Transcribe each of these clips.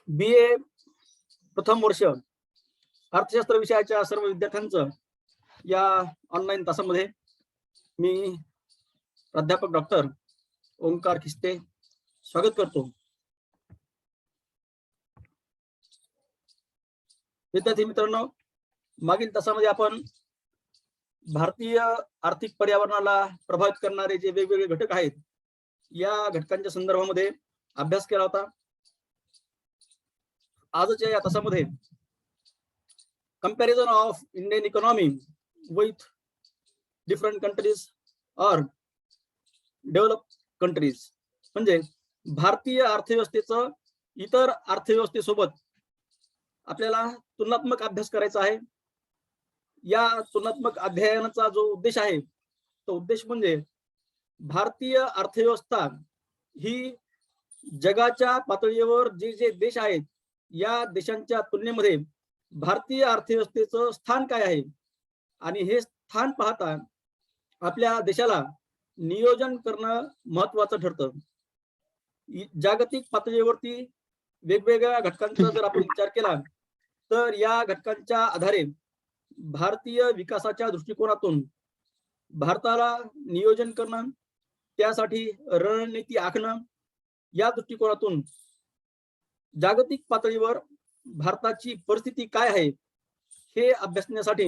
BA प्रथम वर्ष अर्थशास्त्र विषयाच्या सर्व विद्यार्थ्यांचं या ऑनलाईन तासामध्ये मी प्राध्यापक डॉक्टर ओंकार खिस्ते स्वागत करतो। विद्यार्थी मित्रांनो, मागील तासामध्ये आपण भारतीय आर्थिक पर्यावरणाला प्रभावित करणारे जे वेगवेगळे घटक आहेत या घटकांच्या संदर्भामध्ये अभ्यास केला होता। आजच्या या तासामध्ये comparison of Indian economy with different countries और डेव्हलप कंट्रीज म्हणजे भारतीय अर्थव्यवस्थेचं इतर अर्थव्यवस्थेसोबत आपल्याला तुलनात्मक अभ्यास करायचा आहे। या तुलनात्मक अध्ययनाचा जो उद्देश आहे तो उद्देश म्हणजे भारतीय अर्थव्यवस्था ही जगाच्या पातळीवर जे जे देश आहेत या देशांच्या तुलनेमध्ये भारतीय अर्थव्यवस्थेचं स्थान काय आहे आणि हे स्थान पाहता आपल्या देशाला नियोजन करणं महत्त्वाचं ठरतं। जागतिक पातळीवरती वेगवेगळ्या घटकांचा जर आपण विचार केला तर या घटकांच्या आधारे भारतीय विकासाच्या दृष्टिकोनातून भारताला नियोजन करणं, त्यासाठी रणनीती आखणं, या दृष्टिकोनातून जागतिक पातळीवर भारताची परिस्थिती काय आहे हे अभ्यासण्यासाठी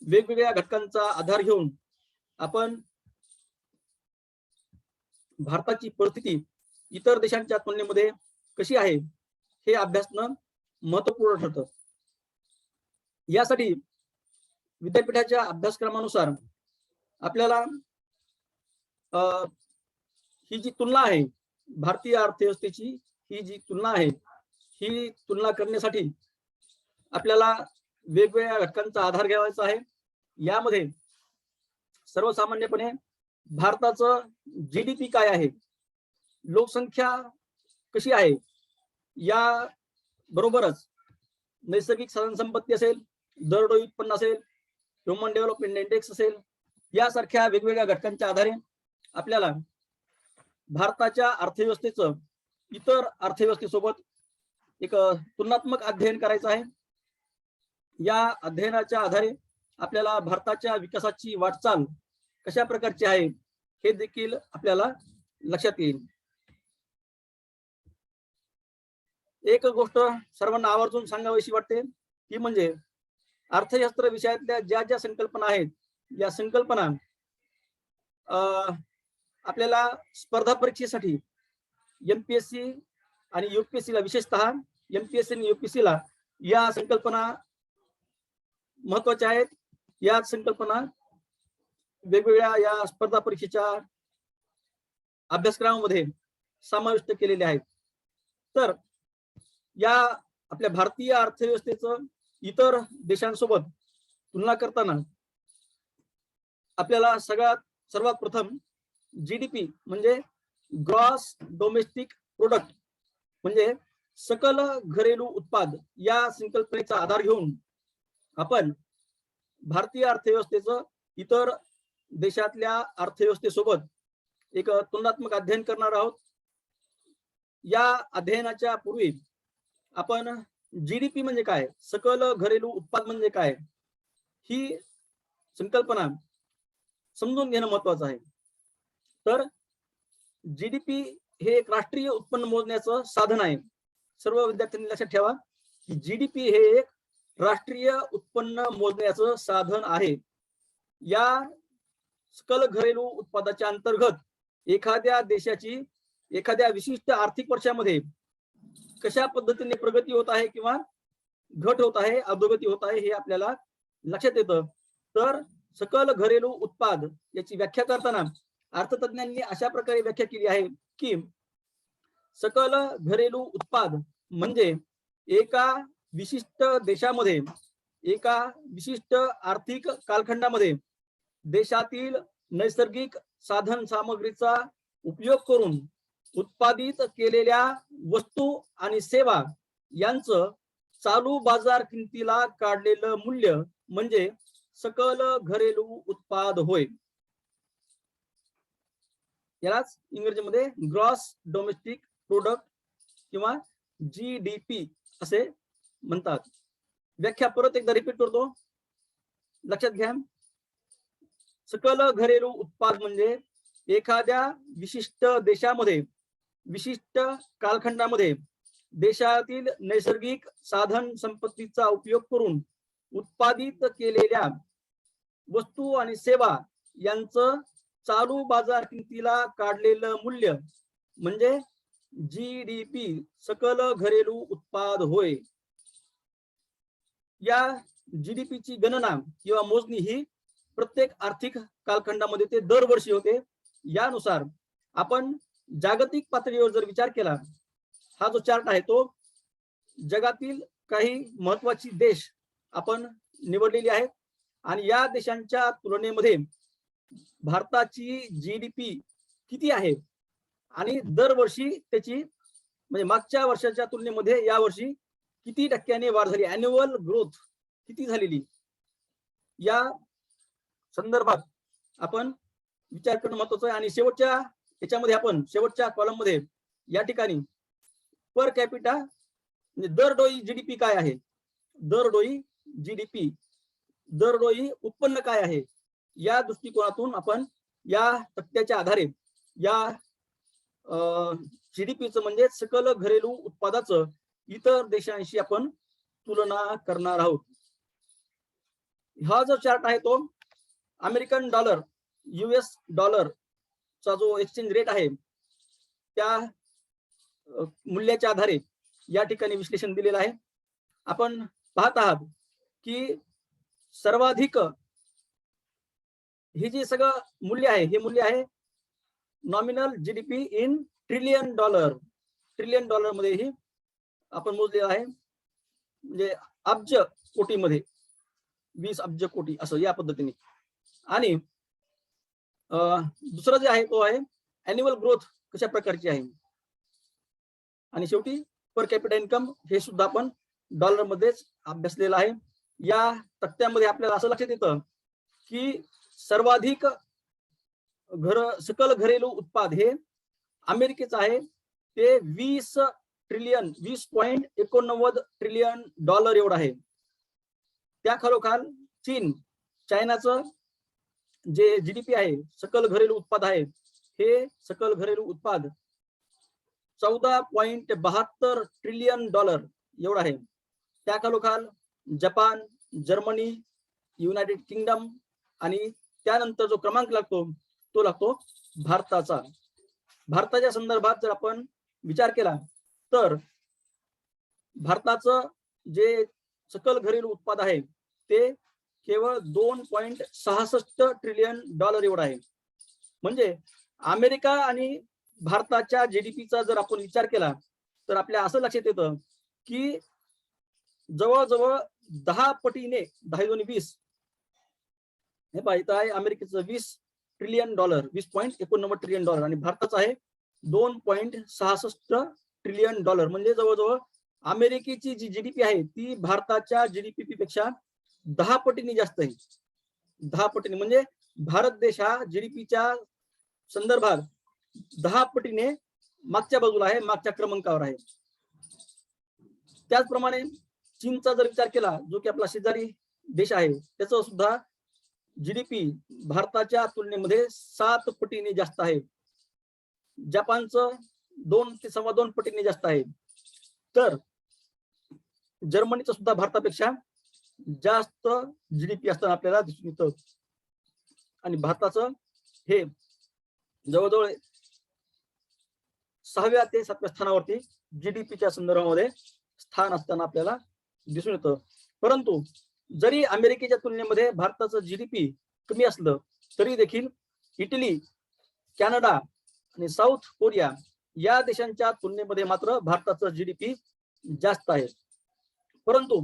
वेगवेगळ्या घटकांचा आधार घेऊन आपण भारताची परिस्थिती इतर देशांच्या तुलनेमध्ये कशी आहे हे अभ्यासणं महत्त्वपूर्ण ठरतं। यासाठी विद्यापीठाच्या अभ्यासक्रमानुसार आपल्याला ही जी तुलना आहे भारतीय अर्थव्यवस्थेची, ही जी तुलना आहे ही तुलना करण्यासाठी आपल्याला वेगवेगळ्या घटकांचा आधार घ्यायचा आहे। यामध्ये सर्वसामान्यपणे भारताचं GDP काय आहे, लोकसंख्या कशी आहे, या बरोबरच नैसर्गिक साधन संपत्ती असेल, दरडोई उत्पन्न असेल, ह्युमन डेव्हलपमेंट इंडेक्स असेल, यासारख्या वेगवेगळ्या घटकांच्या आधारे आपल्याला भारताच्या अर्थव्यवस्थेचं इतर अर्थव्यवस्थेसोबत एक तुलनात्मक अध्ययन करायचं आहे। या अध्ययनाच्या आधारे आपल्याला भारताच्या विकासाची वाटचाल कशा प्रकारची आहे हे देखील आपल्याला लक्षात येईल। एक गोष्ट सर्वांना आवर्जून सांगावीशी वाटते ती म्हणजे अर्थशास्त्र विषयातल्या ज्या ज्या संकल्पना आहेत या संकल्पना आपल्याला स्पर्धा परीक्षेसाठी MPSC आणि UPSC ला, विशेषतः MPSC आणि UPSC ला या संकल्पना महत्त्वाच्या आहेत। या संकल्पना वेगवेगळ्या या स्पर्धा परीक्षेच्या अभ्यासक्रमामध्ये समाविष्ट केलेल्या आहेत। तर या आपल्या भारतीय अर्थव्यवस्थेचं इतर देशांसोबत तुलना करताना आपल्याला सर्वात प्रथम GDP म्हणजे ग्रॉस डोमेस्टिक प्रोडक्ट म्हणजे सकल घरेलू उत्पाद या संकल्पनेचा आधार घेऊन आपण भारतीय अर्थव्यवस्थेचं इतर देशातल्या अर्थव्यवस्थेसोबत एक तुलनात्मक अध्ययन करणार आहोत। या अध्ययनाच्या पूर्वी आपण GDP म्हणजे काय, सकल घरेलू उत्पाद म्हणजे काय, ही संकल्पना समजून घेणं महत्त्वाचं आहे। तर GDP हे एक राष्ट्रीय उत्पन्न मोजण्याचं साधन आहे। सर्व विद्यार्थ्यांनी लक्षात ठेवा की GDP हे एक राष्ट्रीय उत्पन्न मोजण्याचं साधन आहे। या सकल घरेलू उत्पादाच्या अंतर्गत एखाद्या देशाची एखाद्या विशिष्ट आर्थिक वर्षामध्ये कशा पद्धतीने प्रगती होत आहे किंवा घट होत आहे, अधोगती होत आहे हे आपल्याला लक्षात येतं। तर सकल घरेलू उत्पाद याची व्याख्या करताना अर्थतज्ञांनी अशा प्रकारे व्याख्या केली आहे की सकल घरेलू उत्पाद म्हणजे एका विशिष्ट देशामध्ये एका विशिष्ट आर्थिक कालखंडामध्ये देशातील नैसर्गिक साधन सामग्रीचा उपयोग करून उत्पादित केलेल्या वस्तू आणि सेवा यांचं चालू बाजार किमतीला काढलेलं मूल्य म्हणजे सकल घरेलू उत्पाद होय। यालाच इंग्रजीमध्ये ग्रॉस डोमेस्टिक प्रोडक्ट किंवा GDP असे म्हणतात. व्याख्या परत एकदा रिपीट करतो, लक्षात घ्या. सकल घरेलू उत्पाद म्हणजे एखाद्या विशिष्ट देशामध्ये विशिष्ट कालखंडामध्ये देशातील नैसर्गिक साधन संपत्तीचा उपयोग करून उत्पादित केलेल्या वस्तू आणि सेवा यांचं चालू बाजार किमतीला काढलेलं मूल्य म्हणजे GDP सकल घरेलू उत्पाद होय. या GDP ची गणना किंवा मोजणी ही प्रत्येक आर्थिक कालखंडामध्ये ते दरवर्षी होते. यानुसार आपण जागतिक पातळीवर जर विचार केला, हा जो चार्ट आहे तो जगातील काही महत्वाची देश आपण निवडलेली आहेत आणि या देशांच्या तुलनेमध्ये भारताची GDP किती आहे आणि दरवर्षी त्याची म्हणजे मागच्या वर्षाच्या तुलनेमध्ये या वर्षी किती टक्क्याने वाढ झाली, अॅन्युअल ग्रोथ किती झालेली, या संदर्भात आपण विचार करणं महत्वाचं आहे. आणि शेवटच्या याच्यामध्ये आपण शेवटच्या कॉलम मध्ये या ठिकाणी पर कॅपिटा म्हणजे दरडोई GDP काय आहे, दरडोई GDP दरडोई उत्पन्न काय आहे, या दृष्टिकोनातून आपण या तक्त्याच्या आधारे या GDPचं म्हणजे सकल घरेलू उत्पादाचं इतर देशांशी आपण तुलना करणार आहोत. हा जो चार्ट आहे तो अमेरिकन डॉलर US डॉलर चा जो एक्सचेंज रेट आहे त्या मूल्याच्या आधारे या ठिकाणी विश्लेषण दिलेलं आहे. आपण पाहत आहात की सर्वाधिक हे जे सगळं मूल्य आहे हे मूल्य आहे nominal GDP in trillion dollar. Trillion dollar मध्ये ही आपण मोजलेलं आहे, म्हणजे अब्ज कोटीमध्ये 20 अब्ज कोटी असं या पद्धतीने. आणि दुसरं जे आहे तो आहे अॅन्युअल ग्रोथ कशा प्रकारची आहे. आणि शेवटी पर कॅपिटा इन्कम हे सुद्धा आपण डॉलर मध्येच अभ्यासलेलं आहे. या तक्त्यामध्ये आपल्याला असं लक्षात येतं की सर्वाधिक सकल घरेलू उत्पाद हे अमेरिकेचं आहे, ते 20.89 ट्रिलियन डॉलर एवढं आहे. त्या खालोखाल चीन, चायनाचं जे GDP आहे सकल घरेलू उत्पाद आहे हे सकल घरेलू उत्पाद 14.72 ट्रिलियन डॉलर एवढं आहे. त्या खालोखाल जपान, जर्मनी, युनायटेड किंगडम आणि त्यानंतर जो क्रमांक लागतो तो लागतो भारताचा. भारताच्या संदर्भात जर आपण विचार केला तर भारताचं जे सकल घरेलू उत्पाद आहे ते केवळ 2.66 ट्रिलियन डॉलर एवढं आहे. म्हणजे अमेरिका आणि भारताच्या GDPचा जर आपण विचार केला तर आपल्या असं लक्षात येतं की जवळजवळ 10 पटीने 10×20 हे पाहिजे आहे अमेरिकेचं 20 ट्रिलियन डॉलर 20.89 ट्रिलियन डॉलर आणि भारताचं आहे 2.66 ट्रिलियन डॉलर. म्हणजे जवळजवळ अमेरिकेची जी GDP आहे ती भारताच्या GDP पेक्षा 10 पटीने जास्त आहे. 10 पटीने म्हणजे भारत देश हा GDPच्या संदर्भात 10 पटीने मागच्या बाजूला आहे, मागच्या क्रमांकावर आहे. त्याचप्रमाणे चीनचा जर विचार केला जो की आपला शेजारी देश आहे त्याचं सुद्धा GDP भारताच्या तुलनेमध्ये 7 पटीने जास्त आहे. जपानचं 2 ते 2.25 पटीने जास्त आहे. तर जर्मनीचं सुद्धा भारतापेक्षा जास्त GDP असताना आपल्याला दिसून येतं. आणि भारताचं हे जवळजवळ 6व्या ते 7व्या स्थानावरती GDPच्या संदर्भामध्ये स्थान असताना आपल्याला दिसून येतं. परंतु जरी अमेरिकेच्या तुलनेमध्ये भारताचं GDP कमी असलं तरी देखील इटली, कॅनडा आणि साऊथ कोरिया या देशांच्या तुलनेमध्ये मात्र भारताचं GDP जास्त आहे. परंतु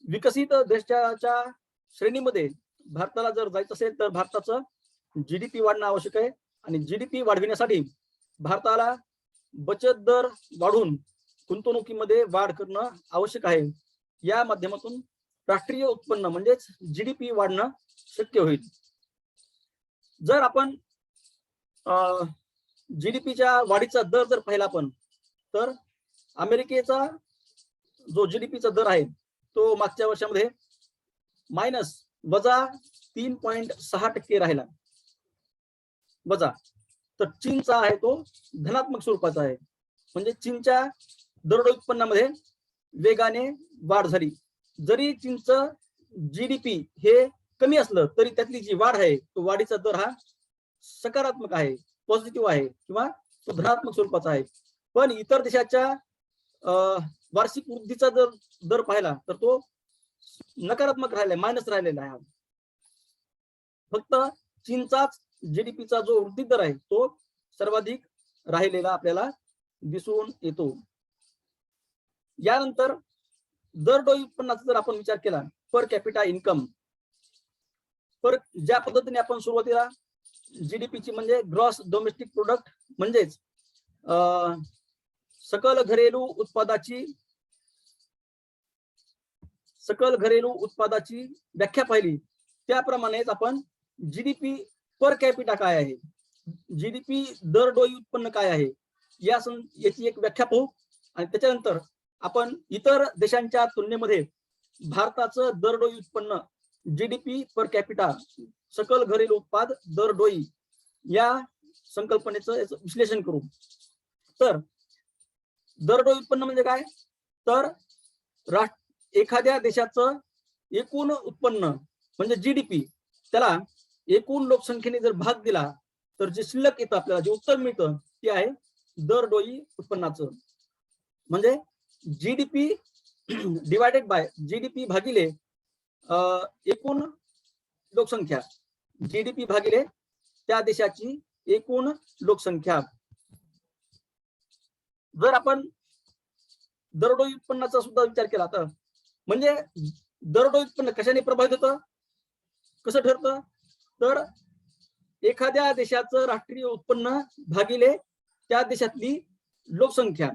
विकसित देशाच्या श्रेणीमध्ये भारताला जर जायचं असेल तर भारताचं GDP वाढणं आवश्यक आहे. आणि GDP वाढविण्यासाठी भारताला बचत दर वाढवून गुंतवणुकीमध्ये वाढ करणं आवश्यक आहे. या माध्यमातून राष्ट्रीय उत्पन्न म्हणजेच GDP वाढणं शक्य होईल. जर आपण जीडीपीच्या वाढीचा दर जर पाहिला आपण तर अमेरिकेचा जो जीडीपीचा दर आहे तो मागच्या वर्षामध्ये -3.6% राहिला वजा. तर चीनचा आहे तो धनात्मक स्वरूपाचा आहे. म्हणजे चीनच्या दरडोई उत्पन्नामध्ये वेगाने वाढ झाली. जरी चीनचं जीडीपी हे कमी असलं तरी त्यातली जी वाढ आहे तो वाढीचा दर हा सकारात्मक आहे, पॉझिटिव्ह आहे किंवा तो धनात्मक स्वरूपाचा आहे. पण इतर देशाच्या वार्षिक वृद्धीचा जर दर पाहिला तर तो नकारात्मक राहिलाय, मायनस राहिलेला आहे. फक्त चीनचाच जीडीपीचा जो वृद्धी दर आहे तो सर्वाधिक राहिलेला आपल्याला दिसून येतो. यानंतर दरडोई उत्पन्नाचा जर आपण विचार केला, पर कॅपिटा इन्कम, पर ज्या पद्धतीने आपण सुरुवातीला जीडीपीची म्हणजे ग्रॉस डोमेस्टिक प्रोडक्ट म्हणजेच सकल घरेलू उत्पादाची व्याख्या पाहिली त्याप्रमाणेच आपण जीडीपी पर कॅपिटा काय आहे, जीडीपी दरडोई उत्पन्न काय आहे याची एक व्याख्या पाहू. आणि त्याच्यानंतर आपण इतर देशांच्या तुलनेमध्ये भारताचं दरडोई उत्पन्न जीडीपी पर कॅपिटा सकल घरेलू उत्पाद दरडोई या संकल्पनेचं विश्लेषण करू. तर दरडोई उत्पन्न म्हणजे काय, तर एखाद्या देशाचं एकूण उत्पन्न म्हणजे जीडीपी त्याला एकूण लोकसंख्येने जर भाग दिला तर जे शिल्लक येतं आपल्याला जे उत्तर मिळतं ते आहे दरडोई उत्पन्नाचं. म्हणजे जीडीपी डिवायडेड बाय जीडीपी भागिले एकूण लोकसंख्या, जीडीपी भागिले त्या देशाची एकूण लोकसंख्या. जर आपण दरडोई उत्पन्नाचा सुद्धा विचार केला तर म्हणजे दरडोई उत्पन्न कशाने प्रभावित होतं, कसं ठरतं, तर एखाद्या देशाचं राष्ट्रीय उत्पन्न भागिले त्या देशातली लोकसंख्या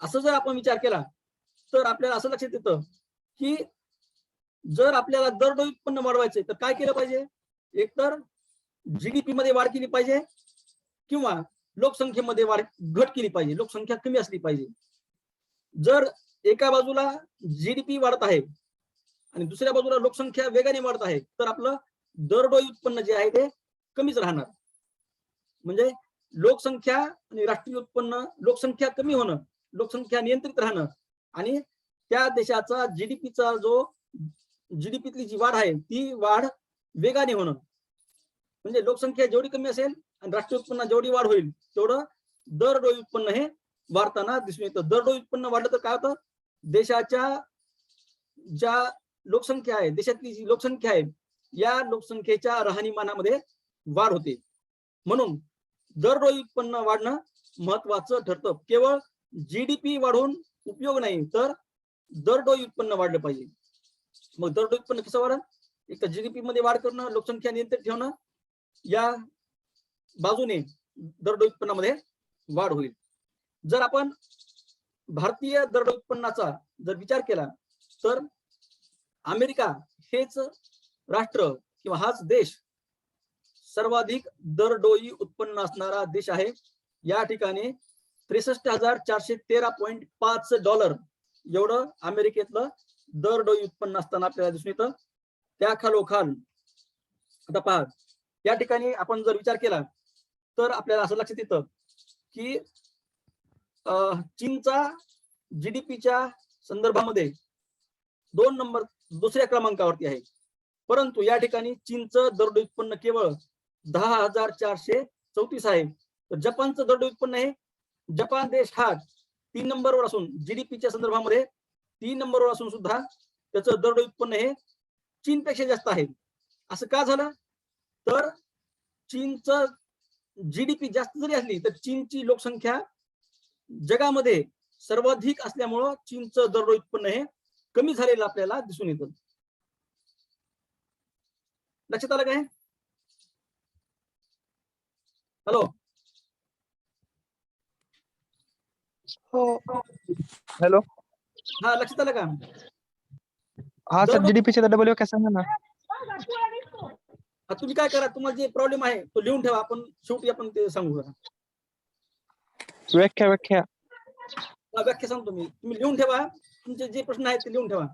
असं जर आपण विचार केला तर आपल्याला असं लक्षात येतं की जर आपल्याला दरडोई उत्पन्न वाढवायचे तर काय केलं पाहिजे, एकतर जीडीपी मध्ये वाढ केली पाहिजे किंवा लोकसंख्येमध्ये घट केली पाहिजे, लोकसंख्या कमी असली पाहिजे. जर एका बाजूला जीडीपी वाढत आहे आणि दुसऱ्या बाजूला लोकसंख्या वेगाने वाढत आहे तर आपलं दरडोई उत्पन्न जे आहे ते कमीच राहणार. म्हणजे लोकसंख्या आणि राष्ट्रीय उत्पन्न, लोकसंख्या कमी होणं, लोकसंख्या नियंत्रित राहणं आणि त्या देशाचा जीडीपीचा जो जीडीपीतली जी वाढ आहे ती वाढ वेगाने होणं. म्हणजे लोकसंख्या जेवढी कमी असेल आणि राष्ट्रीय उत्पन्न जेवढी वाढ होईल तेवढं दरडोई उत्पन्न हे वाढताना दिसून येतं. दरडोई उत्पन्न वाढलं तर काय होतं, देशाच्या ज्या लोकसंख्या आहे, देशातली जी लोकसंख्या आहे या लोकसंख्येच्या राहणीमानामध्ये वाढ होते. म्हणून दरडोई उत्पन्न वाढणं महत्वाचं ठरतं. केवळ जीडीपी वाढवून उपयोग नाही तर दरडोई उत्पन्न वाढलं पाहिजे. मग दरडोई उत्पन्न कसं वाढलं, एक तर जीडीपी मध्ये वाढ करणं, लोकसंख्या नियंत्रित ठेवणं, या बाजूने दरडोई उत्पन्नामध्ये वाढ होईल. जर आपण भारतीय दरडोई उत्पन्नाचा जर विचार केला तर अमेरिका हेच राष्ट्र किंवा हाच देश सर्वाधिक दरडोई उत्पन्न असणारा देश आहे. या ठिकाणी 63,413.5 डॉलर एवढं अमेरिकेतलं दरडोई उत्पन्न असताना आपल्याला दिसून येतं. त्या खालोखाल आता पहा, या ठिकाणी आपण जर विचार केला तर आपल्याला असं लक्षात येतं की चीनचा जीडीपीच्या संदर्भामध्ये दुसऱ्या क्रमांकावरती आहे, परंतु या ठिकाणी चीनचं दरडोई उत्पन्न केवळ 10,434 आहे. तर जपानचं दरडोई उत्पन्न आहे, जपान देश हा 3 नंबरवर असून जीडीपीच्या संदर्भामध्ये 3 नंबरवर असून सुद्धा त्याचं दरडोई उत्पन्न हे चीनपेक्षा जास्त आहे. असं का झालं, तर चीनचं जीडीपी जास्त जरी असली तर चीनची लोकसंख्या जगामध्ये सर्वाधिक असल्यामुळं चीनचं दरडोई उत्पन्न हे कमी झालेलं आपल्याला दिसून येतं. लक्षात आलं काय? हॅलो, हो हॅलो, हा लक्षात आलं का? हा सर, जीडीपीचे डबल कसं ना तुम्ही काय करा, तुम्हाला जे प्रॉब्लेम आहे तो लिहून ठेवा, आपण शेवटी आपण ते सांगू. व्याख्या व्याख्या व्याख्या सांगतो मी, तुम्ही लिहून ठेवा, तुमचे जे प्रश्न आहेत ते लिहून ठेवा.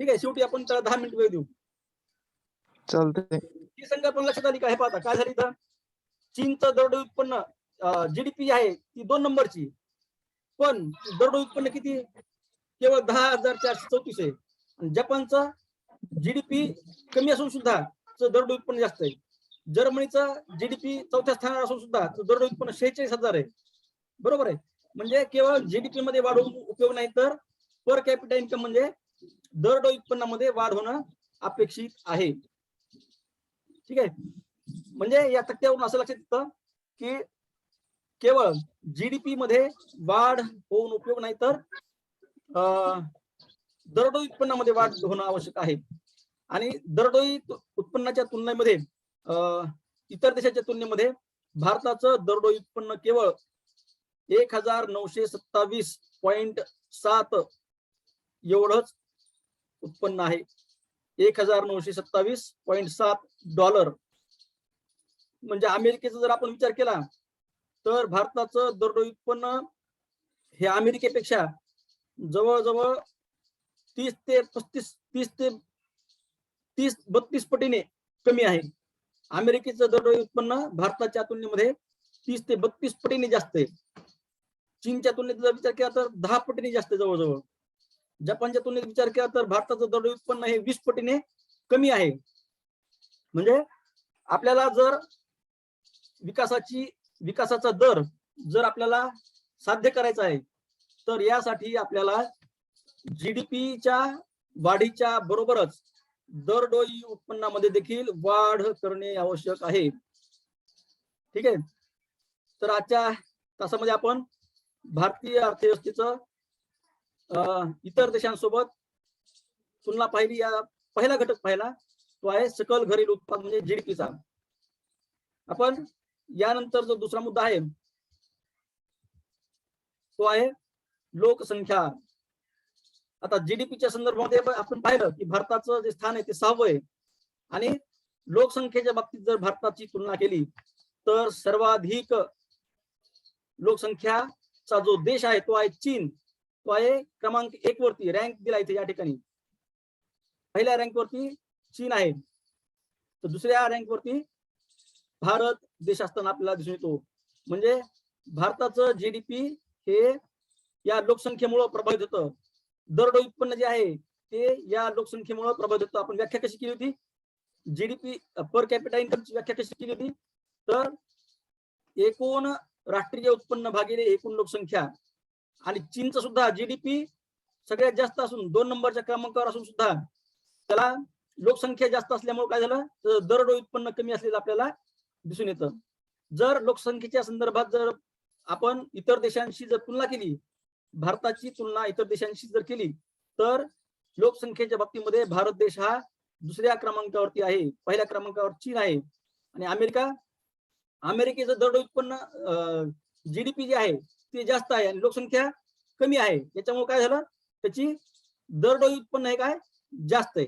ठीक आहे, शेवटी आपण त्याला 10 मिनिट वेळ देऊ. चालतंय. ही संकल्पना लक्षात आली का? हे पाहता काय झाली इथं, चीनचं दरडोई उत्पन्न जीडीपी आहे ती 2 नंबरची, पण दरडोई उत्पन्न किती? केवळ 10,434 आहे. आणि जपानचं जीडीपी कमी असून सुद्धा दरडोई उत्पन्न जास्त आहे. जर्मनीचं जीडीपी 4थ्या स्थानावर असून सुद्धा दरडोई उत्पन्न 46,000 आहे. बरोबर आहे. म्हणजे केवळ जीडीपी मध्ये वाढ होऊन उपयोग नाही, तर पर कॅपिटा इन्कम म्हणजे दरडोई उत्पन्नामध्ये वाढ होणं अपेक्षित आहे. ठीक आहे, म्हणजे या तक्त्यावरून असं लक्षात येतं की केवळ जीडीपी मध्ये वाढ होऊन उपयोग नाही, तर दरडोई उत्पन्नामध्ये वाढ होणं आवश्यक आहे. आणि दरडोई उत्पन्नाच्या तुलनेमध्ये इतर देशाच्या तुलनेमध्ये भारताचं दरडोई उत्पन्न केवळ 1927.7 एवढंच उत्पन्न आहे. 1927.7 डॉलर. म्हणजे अमेरिकेचा जर आपण विचार केला तर भारताचं दरडोई उत्पन्न हे अमेरिकेपेक्षा जवळजवळ 30 ते 32 पटीने कमी आहे. अमेरिकेचं दरडोई उत्पन्न भारताच्या तुलनेमध्ये 30 ते 32 पटीने जास्त आहे. चीनच्या तुलनेत जर विचार केला तर 10 पटीने जास्त जवळजवळ. जपानच्या तुलनेत विचार केला तर भारताचं दरडोई उत्पन्न हे 20 पटीने कमी आहे. म्हणजे आपल्याला जर विकासाचा दर जर आपल्याला साध्य करायचा आहे, तर यासाठी आपल्याला जीडीपीच्या वाढीच्या बरोबरच दरडोई उत्पन्नामध्ये देखील वाढ करणे आवश्यक आहे. ठीक आहे, तर आजच्या तासामध्ये आपण भारतीय अर्थव्यवस्थेचं इतर देशांसोबत तुलना पाहिली. या पहिला घटक पाहिला तो आहे सकल घरेलू उत्पादन म्हणजे जीडीपीचा. आपण यानंतर जो दुसरा मुद्दा आहे तो आहे लोकसंख्या. आता जीडीपीच्या संदर्भामध्ये आपण पाहिलं की भारताचं जे स्थान आहे ते 6वं आहे. आणि लोकसंख्येच्या बाबतीत जर भारताची तुलना केली तर सर्वाधिक लोकसंख्याचा जो देश आहे तो आहे चीन. तो आहे क्रमांक 1 वरती, रँक दिला इथे या ठिकाणी. पहिल्या रँक वरती चीन आहे, तर दुसऱ्या रँक वरती भारत देश असताना आपल्याला दिसून येतो. म्हणजे भारताचं जीडीपी हे या लोकसंख्येमुळे प्रभावित होतं. दरडोई उत्पन्न जे आहे ते या लोकसंख्येमुळे प्रभावित होतं. आपण व्याख्या कशी केली होती? जीडीपी पर कॅपिटा इन्कमची व्याख्या कशी केली होती? तर एकूण राष्ट्रीय उत्पन्न भागिले एकूण लोकसंख्या. आणि चीनचं सुद्धा जीडीपी सगळ्यात जास्त असून 2 नंबरच्या क्रमांकावर असून सुद्धा त्याला लोकसंख्या जास्त असल्यामुळे काय झालं, तर दरडोई उत्पन्न कमी असलेलं आपल्याला दिसून येतं. जर लोकसंख्येच्या संदर्भात जर आपण इतर देशांशी जर तुलना केली, भारताची तुलना इतर देशांशी जर केली, तर लोकसंख्येच्या बाबतीमध्ये भारत देश हा दुसऱ्या क्रमांकावरती आहे. पहिल्या क्रमांकावर चीन आहे. आणि अमेरिकेचं दरडोई उत्पन्न जीडीपी जे आहे ते जास्त आहे आणि लोकसंख्या कमी आहे. याच्यामुळे काय झालं, त्याची दरडोई उत्पन्न हे काय जास्त आहे.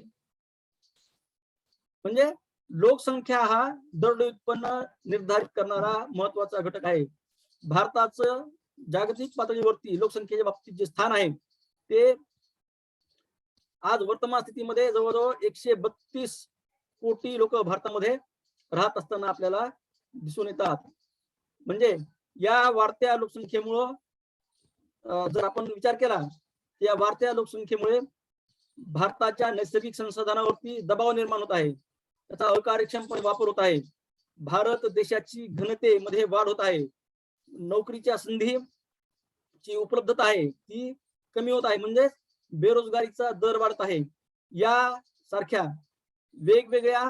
म्हणजे लोकसंख्या हा दरडोई उत्पन्न निर्धारित करणारा महत्वाचा घटक आहे. भारताचं जागतिक पातळीवरती लोकसंख्येच्या बाबतीत जे स्थान आहे ते आज वर्तमान स्थितीमध्ये जवळजवळ 132 कोटी लोक भारतामध्ये राहत असताना आपल्याला दिसून येतात. म्हणजे या वाढत्या लोकसंख्येमुळं जर आपण विचार केला, या वाढत्या लोकसंख्येमुळे भारताच्या नैसर्गिक संसाधनावरती दबाव निर्माण होत आहे. त्याचा अकार्यक्षमपणे वापर होत आहे. भारत देशाची घनतेमध्ये वाढ होत आहे. नोकरीच्या संधीची उपलब्धता आहे ती कमी होत आहे. म्हणजे बेरोजगारीचा दर वाढत आहे. या सारख्या वेगवेगळ्या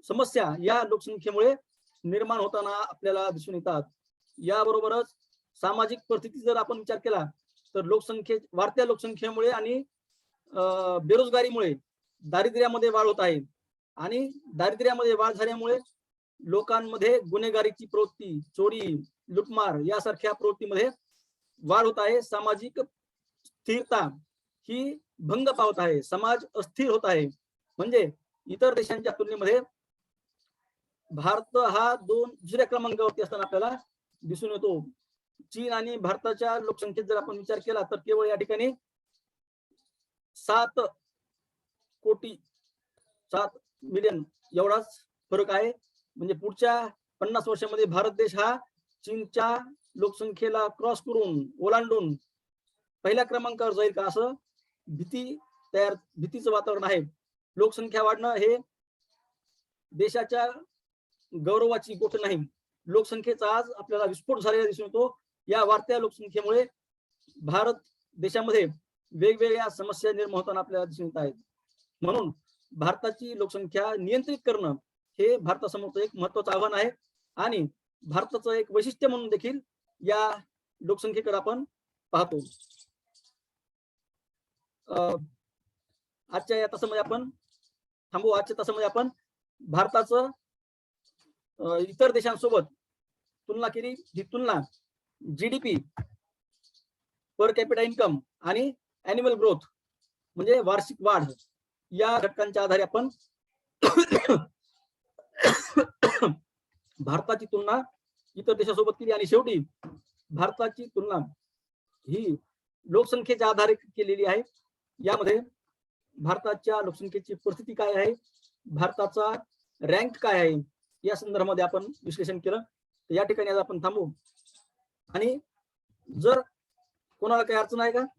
समस्या या लोकसंख्येमुळे निर्माण होताना आपल्याला दिसून येतात. याबरोबरच सामाजिक परिस्थिती जर आपण विचार केला तर वाढत्या लोकसंख्येमुळे आणि बेरोजगारीमुळे दारिद्र्यामध्ये वाढ होत आहे. आणि दारिद्र्यामध्ये वाढ झाल्यामुळे लोकांमध्ये गुन्हेगारीची प्रवृत्ती, चोरी, लुटमार यासारख्या प्रवृत्तीमध्ये वाढ होत आहे. सामाजिक स्थिरता ही भंग पावत आहे. समाज अस्थिर होत आहे. म्हणजे इतर देशांच्या तुलनेमध्ये भारत हा दुसऱ्या क्रमांकावरती असताना आपल्याला दिसून येतो. चीन आणि भारताच्या लोकसंख्येत जर आपण विचार केला तर केवळ या ठिकाणी 7 मिलियन एवढाच फरक आहे. म्हणजे पुढच्या 50 वर्षामध्ये भारत देश हा चीनच्या लोकसंख्येला क्रॉस करून ओलांडून पहिल्या क्रमांकावर जाईल का, असं भीतीचं वातावरण आहे. लोकसंख्या वाढणं हे देशाच्या गौरवाची गोष्ट नाही. लोकसंख्येचा आज आपल्याला विस्फोट झालेला दिसून येतो. या वाढत्या लोकसंख्येमुळे भारत देशामध्ये वेगवेगळ्या समस्या निर्माण होताना आपल्याला दिसून येत आहेत. म्हणून भारताची लोकसंख्या नियंत्रित करणं हे भारतासमोरचं एक महत्वाचं आव्हान आहे. आणि भारताचं एक वैशिष्ट्य म्हणून देखील या लोकसंख्येकडे आपण पाहतो. आजच्या या तासामध्ये आपण थांबू. आजच्या तासामध्ये आपण भारताचं इतर देशांसोबत तुलना केली. ही तुलना जीडीपी, पर कॅपिटा इन्कम आणि अॅन्युअल ग्रोथ म्हणजे वार्षिक वाढ या घटकांच्या आधारे आपण भारताची तुलना इतर देशासोबत केली. आणि शेवटी भारताची तुलना ही लोकसंख्येच्या आधारे केलेली आहे. यामध्ये भारताच्या लोकसंख्येची परिस्थिती काय आहे, भारताचा रँक काय आहे, या संदर्भामध्ये आपण विश्लेषण केलं. तर या ठिकाणी आज आपण थांबू. आणि जर कोणाला काही अडचण आहे का?